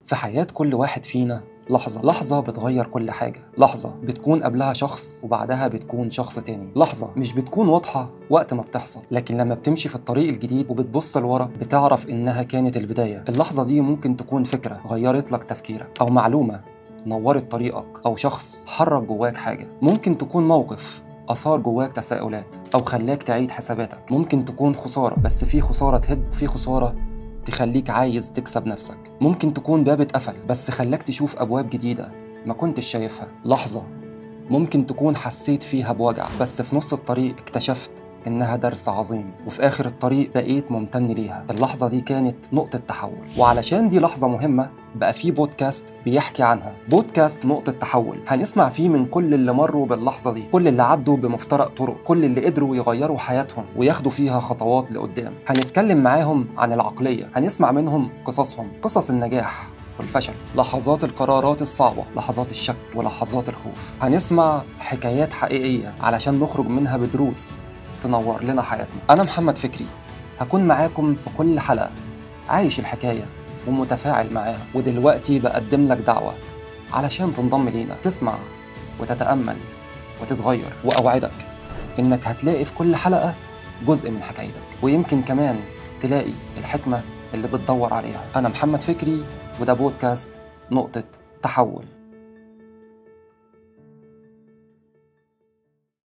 في حياة كل واحد فينا لحظة بتغير كل حاجة، لحظة بتكون قبلها شخص وبعدها بتكون شخص تاني، لحظة مش بتكون واضحة وقت ما بتحصل، لكن لما بتمشي في الطريق الجديد وبتبص لورا بتعرف إنها كانت البداية. اللحظة دي ممكن تكون فكرة غيرت لك تفكيرك، أو معلومة نورت طريقك، أو شخص حرك جواك حاجة. ممكن تكون موقف أثار جواك تساؤلات أو خلاك تعيد حساباتك. ممكن تكون خسارة، بس في خسارة تهد، في خسارة تخليك عايز تكسب نفسك. ممكن تكون باب اتقفل بس خلاك تشوف أبواب جديدة ما كنتش شايفها. لحظة ممكن تكون حسيت فيها بوجع، بس في نص الطريق اكتشفت إنها درس عظيم، وفي آخر الطريق بقيت ممتن ليها. اللحظة دي كانت نقطة تحول، وعلشان دي لحظة مهمة بقى في بودكاست بيحكي عنها، بودكاست نقطة تحول. هنسمع فيه من كل اللي مروا باللحظة دي، كل اللي عدوا بمفترق طرق، كل اللي قدروا يغيروا حياتهم وياخدوا فيها خطوات لقدام. هنتكلم معاهم عن العقلية، هنسمع منهم قصصهم، قصص النجاح والفشل، لحظات القرارات الصعبة، لحظات الشك ولحظات الخوف. هنسمع حكايات حقيقية علشان نخرج منها بدروس تنور لنا حياتنا. أنا محمد فكري، هكون معاكم في كل حلقة، عايش الحكاية ومتفاعل معاها. ودلوقتي بقدم لك دعوة علشان تنضم لينا، تسمع وتتأمل وتتغير. وأوعدك إنك هتلاقي في كل حلقة جزء من حكايتك، ويمكن كمان تلاقي الحكمة اللي بتدور عليها. أنا محمد فكري، وده بودكاست نقطة تحول.